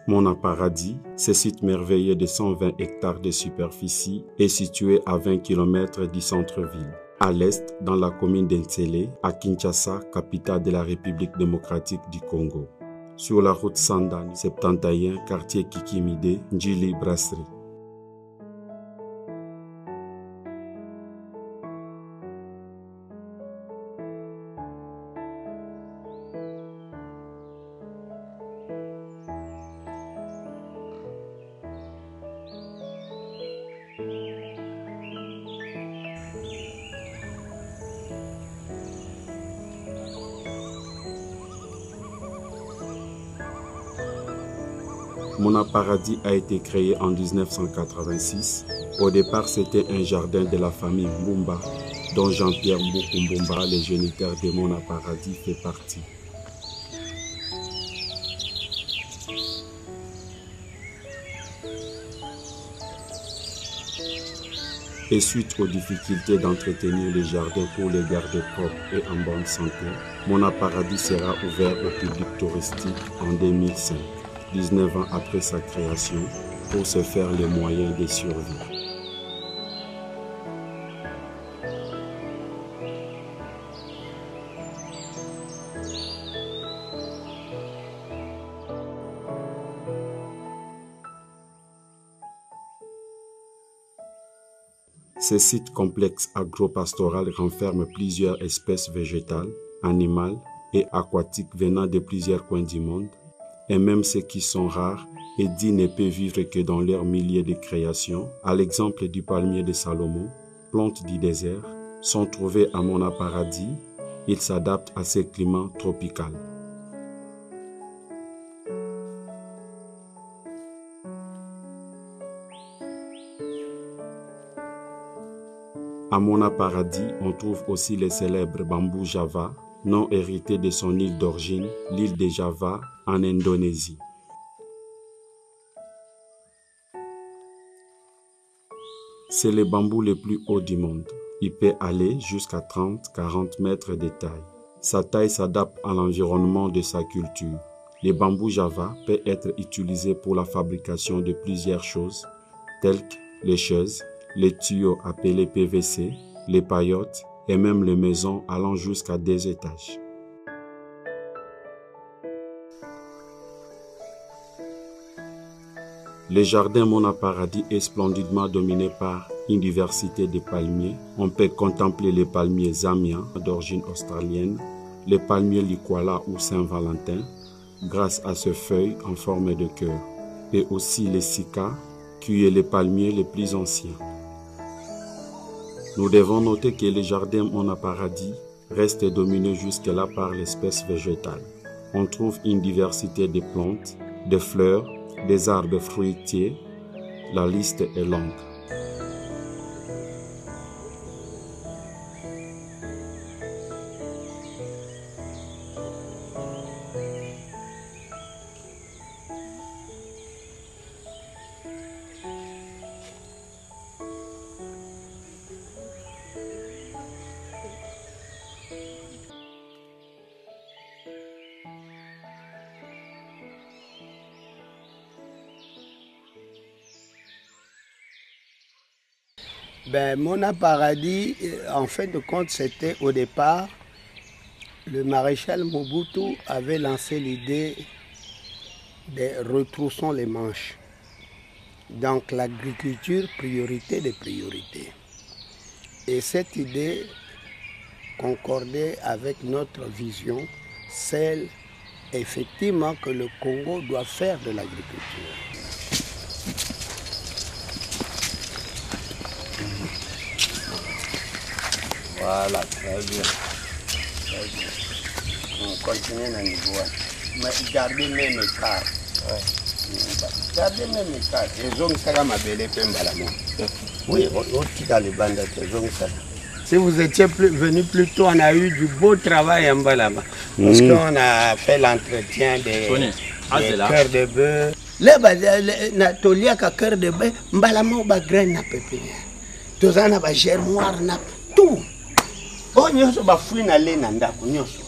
Mona Paradis, ce site merveilleux de 120 hectares de superficie, est situé à 20 km du centre-ville. À l'est, dans la commune d'Entsele, à Kinshasa, capitale de la République démocratique du Congo. Sur la route Sandan 71, quartier Kikimide, Njili Brasserie. Mona Paradis a été créé en 1986. Au départ, c'était un jardin de la famille Mbumba, dont Jean-Pierre Mboukou-Mbumba, le géniteur de Mona Paradis, fait partie. Et suite aux difficultés d'entretenir les jardins pour les garder propres et en bonne santé, Mona Paradis sera ouvert au public touristique en 2005. 19 ans après sa création, pour se faire les moyens de survie. Ce site complexe agro-pastoral renferme plusieurs espèces végétales, animales et aquatiques venant de plusieurs coins du monde, et même ceux qui sont rares et dits ne peuvent vivre que dans leur milieu de création, à l'exemple du palmier de Salomon, plante du désert, sont trouvés à Mona Paradis. Ils s'adaptent à ces climats tropicaux. À Mona Paradis, on trouve aussi les célèbres bambous Java, nom hérité de son île d'origine, l'île de Java, en Indonésie. C'est le bambou le plus haut du monde. Il peut aller jusqu'à 30-40 mètres de taille. Sa taille s'adapte à l'environnement de sa culture. Le bambou Java peut être utilisé pour la fabrication de plusieurs choses, telles que les chaises, les tuyaux appelés PVC, les paillotes et même les maisons allant jusqu'à 2 étages. Le jardin Mona Paradis est splendidement dominé par une diversité de palmiers. On peut contempler les palmiers Zamia d'origine australienne, les palmiers Likwala ou Saint-Valentin, grâce à ses feuilles en forme de cœur, et aussi les Sika, qui est le palmier le plus ancien. Nous devons noter que le jardin Mona Paradis reste dominé jusque-là par l'espèce végétale. On trouve une diversité de plantes, de fleurs, des arbres fruitiers. La liste est longue. Mona Paradis, en fin de compte, c'était au départ, le maréchal Mobutu avait lancé l'idée de retroussons les manches. Donc l'agriculture, priorité des priorités. Et cette idée concordait avec notre vision, celle effectivement que le Congo doit faire de l'agriculture. Voilà, très bien. Très bien. On continue à niveau. Mais gardez même écart. Gardez même écart. Les hommes ça m'a belé pembalamo. Oui, si vous étiez venu plus tôt, on a eu du beau travail en Balama. Parce qu'on a fait l'entretien des cœurs de bœuf. Là, Natolia a cœur de bœuf, Mbalama ba graine na pépinière. Tous en a germoire na tout. Oh, nyoso ba fouine aller nanda ko nyoso.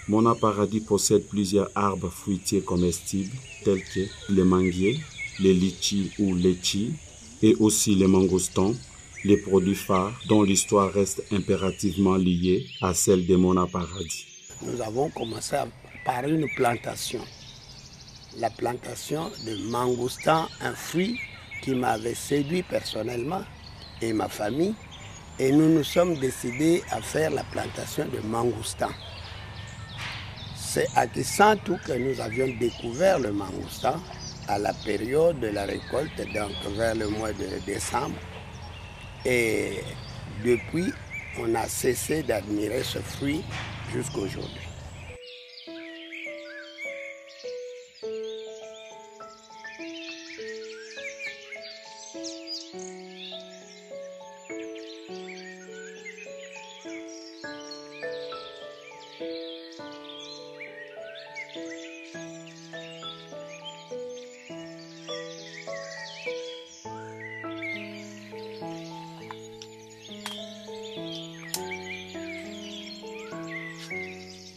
Mona Paradis possède plusieurs arbres fruitiers comestibles tels que les manguiers, les litchis ou litchis et aussi les mangoustans, les produits phares dont l'histoire reste impérativement liée à celle de Mona Paradis. Nous avons commencé par une plantation. La plantation de mangoustan, un fruit qui m'avait séduit personnellement et ma famille. Et nous nous sommes décidés à faire la plantation de mangoustan. C'est à Kisantu que nous avions découvert le mangoustan à la période de la récolte, donc vers le mois de décembre. Et depuis, on a cessé d'admirer ce fruit jusqu'à aujourd'hui.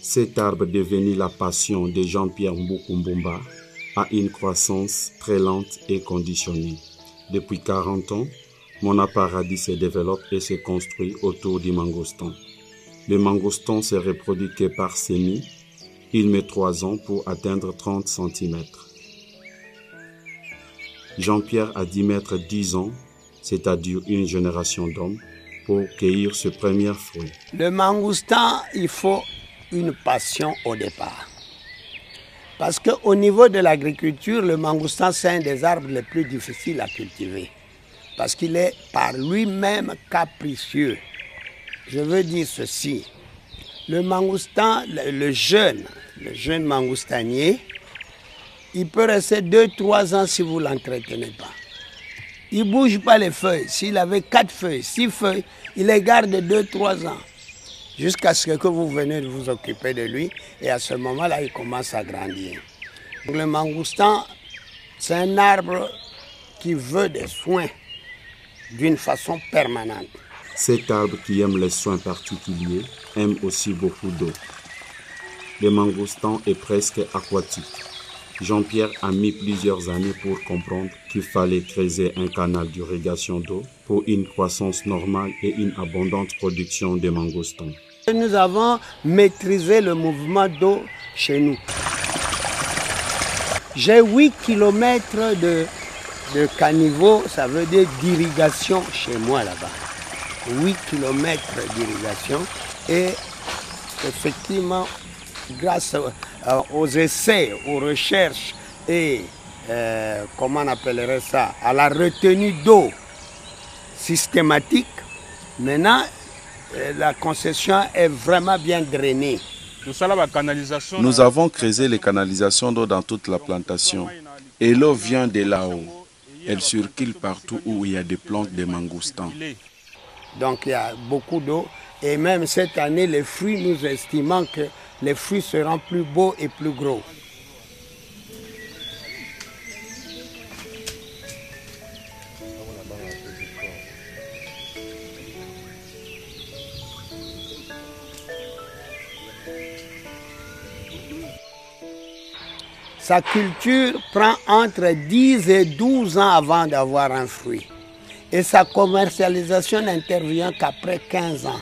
Cet arbre devenu la passion de Jean-Pierre Mboukumbumba a une croissance très lente et conditionnée. Depuis 40 ans, Mona Paradis se développe et se construit autour du mangoustan. Le mangoustan se reproduit que par semis. Il met 3 ans pour atteindre 30 cm. Jean-Pierre a dû mettre 10 ans, c'est-à-dire une génération d'hommes, pour cueillir ce premier fruit. Le mangoustan, il faut une passion au départ. Parce qu'au niveau de l'agriculture, le mangoustan, c'est un des arbres les plus difficiles à cultiver. Parce qu'il est par lui-même capricieux. Je veux dire ceci. Le mangoustan, le jeune mangoustanier, il peut rester 2-3 ans si vous ne l'entretenez pas. Il ne bouge pas les feuilles. S'il avait 4 feuilles, 6 feuilles, il les garde 2-3 ans. Jusqu'à ce que vous venez de vous occuper de lui. Et à ce moment-là, il commence à grandir. Donc, le mangoustan, c'est un arbre qui veut des soins d'une façon permanente. Cet arbre qui aime les soins particuliers aime aussi beaucoup d'eau. Le mangoustan est presque aquatique. Jean-Pierre a mis plusieurs années pour comprendre qu'il fallait creuser un canal d'irrigation d'eau pour une croissance normale et une abondante production de mangoustans. Nous avons maîtrisé le mouvement d'eau chez nous. J'ai 8 km de caniveau, ça veut dire d'irrigation chez moi là-bas. 8 km d'irrigation et effectivement, grâce aux essais, aux recherches et, comment on appellerait ça, à la retenue d'eau systématique, maintenant, la concession est vraiment bien drainée. Nous avons creusé les canalisations d'eau dans toute la plantation et l'eau vient de là-haut. Elle circule partout où il y a des plantes de mangoustans. Donc il y a beaucoup d'eau et même cette année, les fruits, nous estimons que les fruits seront plus beaux et plus gros. Sa culture prend entre 10 et 12 ans avant d'avoir un fruit. Et sa commercialisation n'intervient qu'après 15 ans.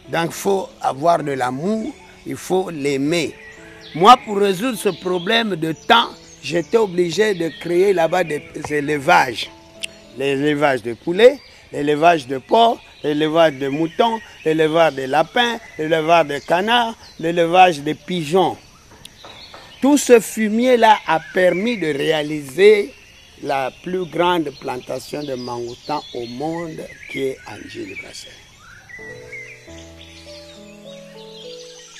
Donc il faut avoir de l'amour, il faut l'aimer. Moi, pour résoudre ce problème de temps, j'étais obligé de créer là-bas des élevages. L'élevage de poulets, l'élevage de porcs, l'élevage de moutons, l'élevage de lapins, l'élevage de canards, l'élevage de pigeons. Tout ce fumier-là a permis de réaliser la plus grande plantation de mangoustans au monde qui est Anjili-Brazzaville.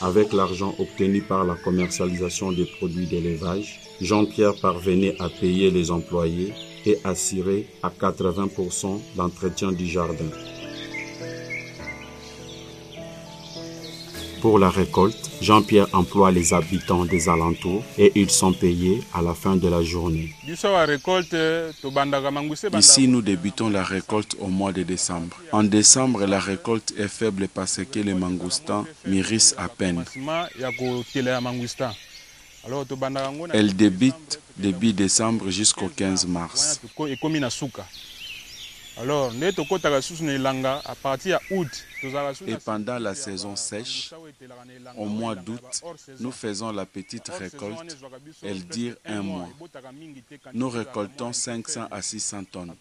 Avec l'argent obtenu par la commercialisation des produits d'élevage, Jean-Pierre parvenait à payer les employés et assurer à 80% l'entretien du jardin. Pour la récolte, Jean-Pierre emploie les habitants des alentours et ils sont payés à la fin de la journée. Ici, nous débutons la récolte au mois de décembre. En décembre, la récolte est faible parce que les mangoustans mûrissent à peine. Elle débute début décembre jusqu'au 15 mars. Et pendant la saison sèche, au mois d'août, nous faisons la petite récolte. Elle dure un mois. Nous récoltons 500 à 600 tonnes.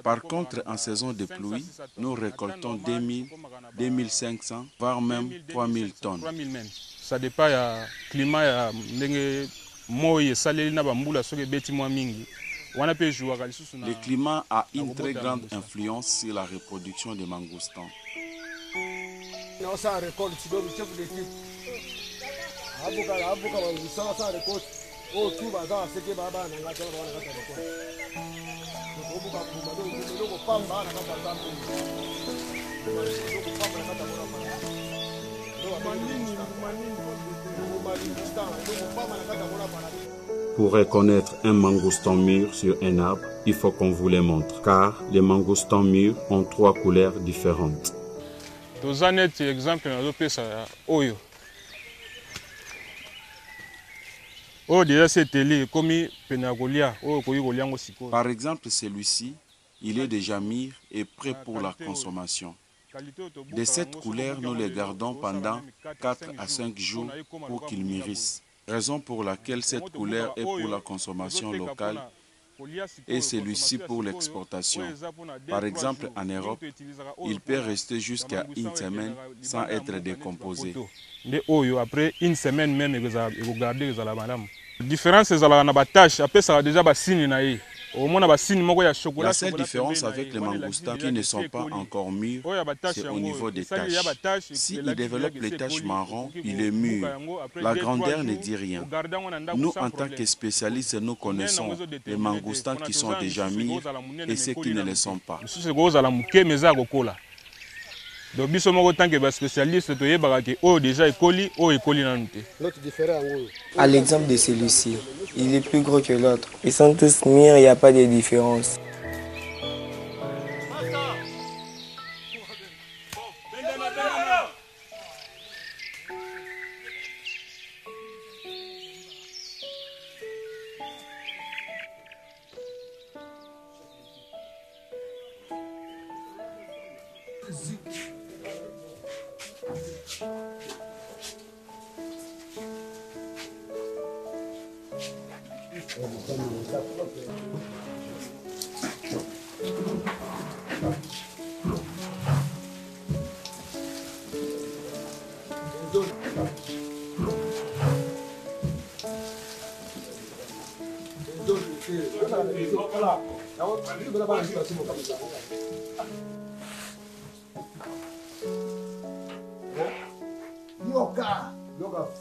Par contre, en saison de pluie, nous récoltons 2000, 2500, voire même 3000 tonnes. Ça dépend du climat. Le climat a une très grande influence sur la reproduction des mangoustans. Pour reconnaître un mangoustan mûr sur un arbre, il faut qu'on vous les montre, car les mangoustans mûrs ont 3 couleurs différentes. Par exemple, celui-ci, il est déjà mûr et prêt pour la consommation. De cette couleur, nous les gardons pendant 4 à 5 jours pour qu'ils mûrissent. Raison pour laquelle cette couleur est pour la consommation locale et celui-ci pour l'exportation. Par exemple, en Europe, il peut rester jusqu'à une semaine sans être décomposé. Après une semaine même, la différence, c'est déjà la seule différence avec les mangoustans qui ne sont pas encore mûrs, c'est au niveau des taches. S'il développe les taches marron, il est mûr. La grandeur ne dit rien. Nous, en tant que spécialistes, nous connaissons les mangoustans qui sont déjà mûrs et ceux qui ne le sont pas. Donc, si on tant que spécialiste, à l'exemple de celui-ci, il est plus gros que l'autre. Ils sont tous mûrs, il n'y a pas de différence.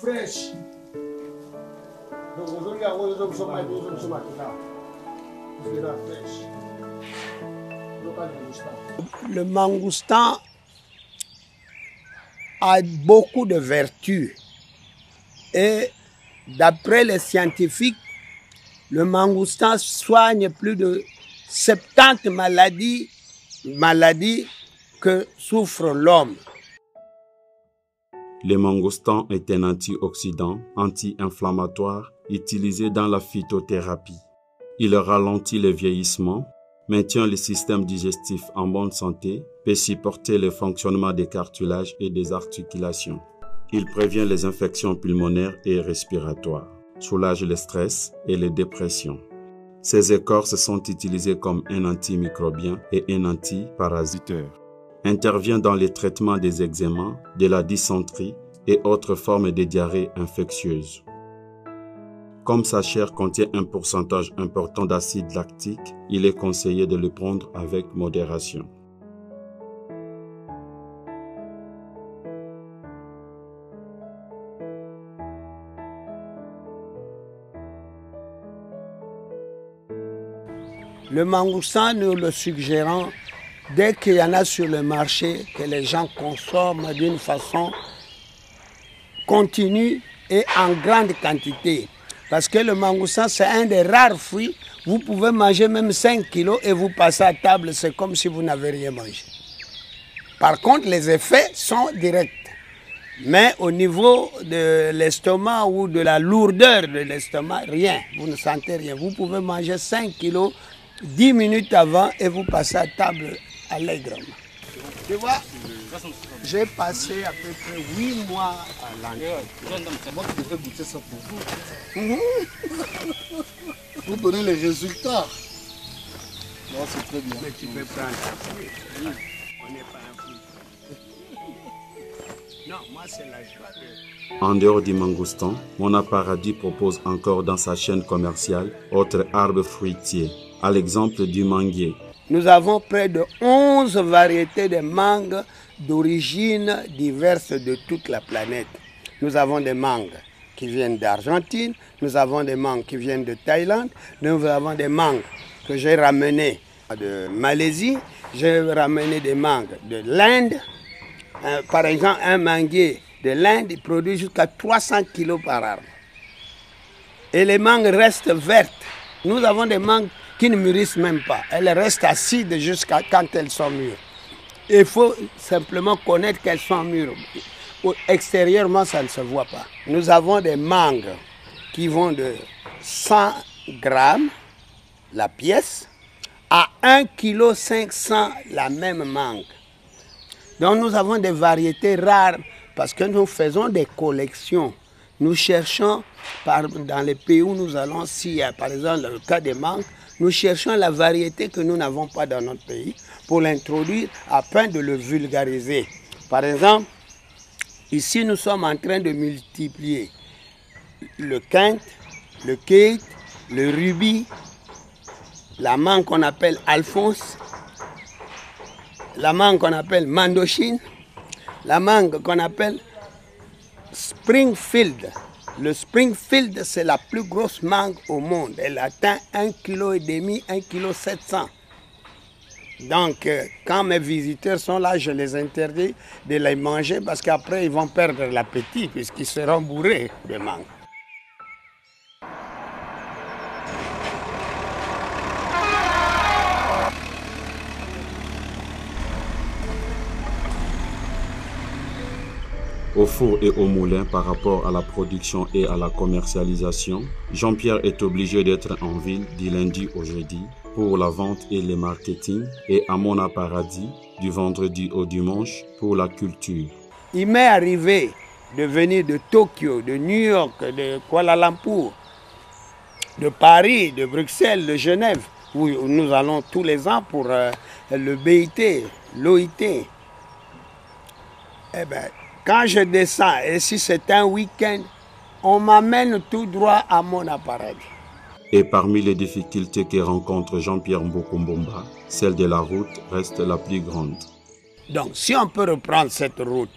Fresh. Le mangoustan a beaucoup de vertus et d'après les scientifiques, le mangoustan soigne plus de 70 maladies que souffre l'homme. Le mangoustan est un antioxydant, anti-inflammatoire, utilisé dans la phytothérapie. Il ralentit le vieillissement, maintient le système digestif en bonne santé, peut supporter le fonctionnement des cartilages et des articulations. Il prévient les infections pulmonaires et respiratoires, soulage le stress et les dépressions. Ces écorces sont utilisées comme un antimicrobien et un antiparasiteur. Intervient dans les traitements des eczémas, de la dysenterie et autres formes de diarrhée infectieuse. Comme sa chair contient un pourcentage important d'acide lactique, il est conseillé de le prendre avec modération. Le mangoustan, nous le suggérons dès qu'il y en a sur le marché, que les gens consomment d'une façon continue et en grande quantité. Parce que le mangoustan, c'est un des rares fruits. Vous pouvez manger même 5 kilos et vous passez à table, c'est comme si vous n'avez rien mangé. Par contre, les effets sont directs. Mais au niveau de l'estomac ou de la lourdeur de l'estomac, rien. Vous ne sentez rien. Vous pouvez manger 5 kilos 10 minutes avant et vous passez à table allègrement. Tu vois, j'ai passé à peu près 8 mois à l'enquête. Moi, je devrais goûter ça pour vous. Vous donnez les résultats. Non, c'est très bien. Mais tu peux prendre un fruit. On n'est pas un fruit. Non, moi, c'est la joie de... En dehors du mangoustan, Mona Paradis propose encore dans sa chaîne commerciale autres arbres fruitiers, à l'exemple du manguier. Nous avons près de 11 variétés de mangues d'origine diverses de toute la planète. Nous avons des mangues qui viennent d'Argentine, nous avons des mangues qui viennent de Thaïlande, nous avons des mangues que j'ai ramenées de Malaisie, j'ai ramené des mangues de l'Inde. Par exemple, un manguier de l'Inde produit jusqu'à 300 kg par arbre. Et les mangues restent vertes. Nous avons des mangues qui ne mûrissent même pas. Elles restent acides jusqu'à quand elles sont mûres. Il faut simplement connaître qu'elles sont mûres. Extérieurement, ça ne se voit pas. Nous avons des mangues qui vont de 100 grammes la pièce à 1,5 kg la même mangue. Donc nous avons des variétés rares parce que nous faisons des collections. Nous cherchons dans les pays où nous allons, s'il y a par exemple le cas des mangues, nous cherchons la variété que nous n'avons pas dans notre pays pour l'introduire afin de le vulgariser. Par exemple, ici nous sommes en train de multiplier le quinte, le kate, le rubis, la mangue qu'on appelle Alphonse, la mangue qu'on appelle Mandochine, la mangue qu'on appelle Springfield. Le Springfield, c'est la plus grosse mangue au monde. Elle atteint 1,5 kg, 1,7 kg. Donc, quand mes visiteurs sont là, je les interdis de les manger parce qu'après, ils vont perdre l'appétit puisqu'ils seront bourrés de mangue. Au four et au moulin par rapport à la production et à la commercialisation, Jean-Pierre est obligé d'être en ville du lundi au jeudi pour la vente et le marketing et à Mona Paradis du vendredi au dimanche pour la culture. Il m'est arrivé de venir de Tokyo, de New York, de Kuala Lumpur, de Paris, de Bruxelles, de Genève, où nous allons tous les ans pour le BIT, l'OIT. Eh bien, quand je descends, et si c'est un week-end, on m'amène tout droit à Mona Paradis. Et parmi les difficultés que rencontre Jean-Pierre Mbokombomba, celle de la route reste la plus grande. Donc, si on peut reprendre cette route,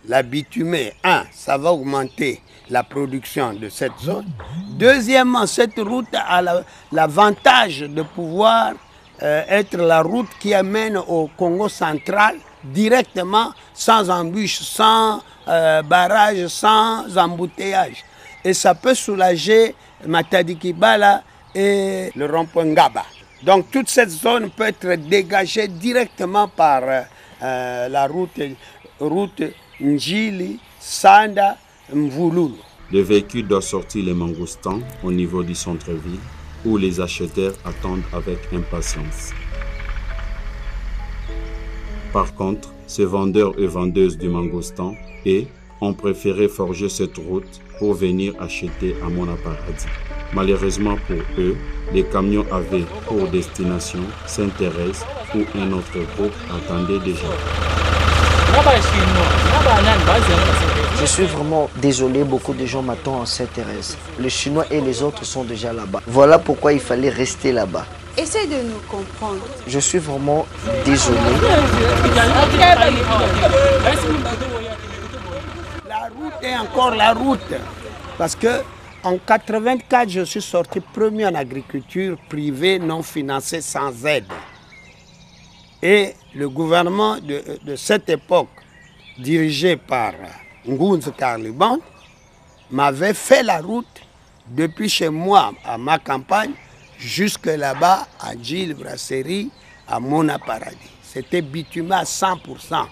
la bitumée, ça va augmenter la production de cette zone. Deuxièmement, cette route a l'avantage de pouvoir être la route qui amène au Congo central directement, sans embûche, sans barrage, sans embouteillage. Et ça peut soulager Matadi Kibala et le rond-point Ngaba. Donc toute cette zone peut être dégagée directement par la route Njili, Sanda, Mvululu. Le véhicule doit sortir les mangoustans au niveau du centre-ville où les acheteurs attendent avec impatience. Par contre, ces vendeurs et vendeuses du mangoustan ont préféré forger cette route pour venir acheter à Mona Paradis. Malheureusement pour eux, les camions avaient pour destination Sainte-Thérèse où un autre groupe attendait déjà. Je suis vraiment désolé, beaucoup de gens m'attendent en Sainte-Thérèse. Les Chinois et les autres sont déjà là-bas. Voilà pourquoi il fallait rester là-bas. Essaye de nous comprendre. Je suis vraiment désolé. La route est encore la route. Parce que en 1984, je suis sorti premier en agriculture privée non financée sans aide. Et le gouvernement de cette époque, dirigé par Ngounz Carliban, m'avait fait la route depuis chez moi, à ma campagne, jusque là-bas, à Gilles Brasserie, à Mona Paradis. C'était bitumé à 100%.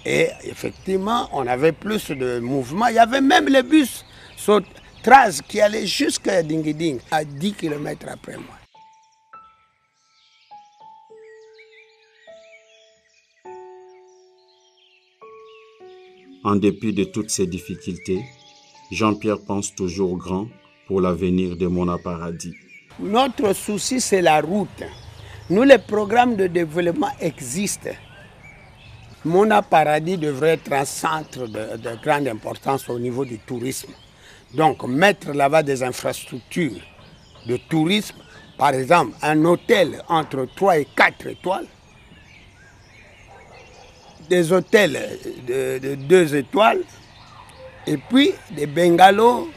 Et effectivement, on avait plus de mouvement. Il y avait même le bus Traz qui allait jusqu'à Dingiding, à 10 km après moi. En dépit de toutes ces difficultés, Jean-Pierre pense toujours grand pour l'avenir de Mona Paradis. Notre souci, c'est la route. Nous, les programmes de développement existent. Mona Paradis devrait être un centre de grande importance au niveau du tourisme. Donc, mettre là-bas des infrastructures de tourisme, par exemple, un hôtel entre 3 et 4 étoiles, des hôtels de 2 étoiles, et puis des bungalows,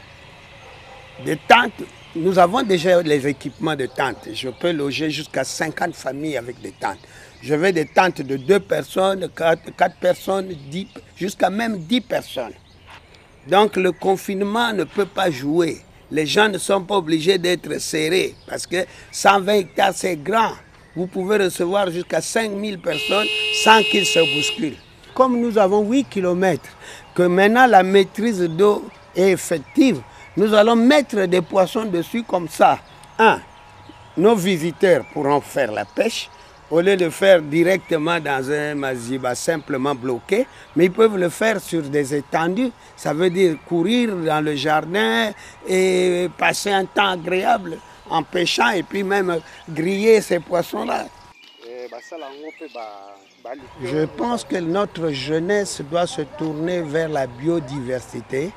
des tentes. Nous avons déjà les équipements de tentes. Je peux loger jusqu'à 50 familles avec des tentes. Je veux des tentes de 2 personnes, 4 personnes, 10, jusqu'à même 10 personnes. Donc le confinement ne peut pas jouer. Les gens ne sont pas obligés d'être serrés parce que 120 hectares, c'est grand. Vous pouvez recevoir jusqu'à 5000 personnes sans qu'ils se bousculent. Comme nous avons 8 km, que maintenant la maîtrise d'eau est effective, nous allons mettre des poissons dessus comme ça. Nos visiteurs pourront faire la pêche au lieu de faire directement dans un maziba simplement bloqué, mais ils peuvent le faire sur des étendues. Ça veut dire courir dans le jardin et passer un temps agréable en pêchant et puis même griller ces poissons-là. Je pense que notre jeunesse doit se tourner vers la biodiversité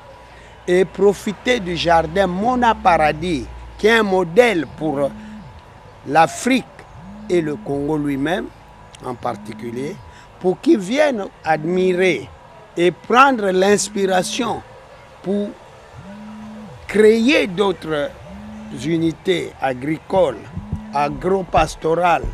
et profiter du jardin Mona Paradis, qui est un modèle pour l'Afrique et le Congo lui-même en particulier, pour qu'ils viennent admirer et prendre l'inspiration pour créer d'autres unités agricoles, agro-pastorales,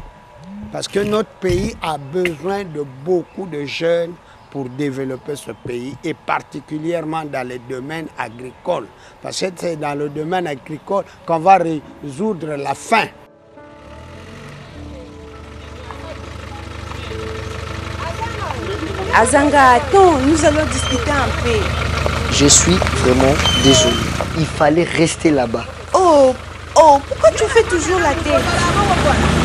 parce que notre pays a besoin de beaucoup de jeunes pour développer ce pays, et particulièrement dans les domaines agricoles, parce que c'est dans le domaine agricole qu'on va résoudre la faim. Azanga, attends, nous allons discuter un peu. Je suis vraiment désolé. Il fallait rester là-bas. Oh, pourquoi tu fais toujours la tête?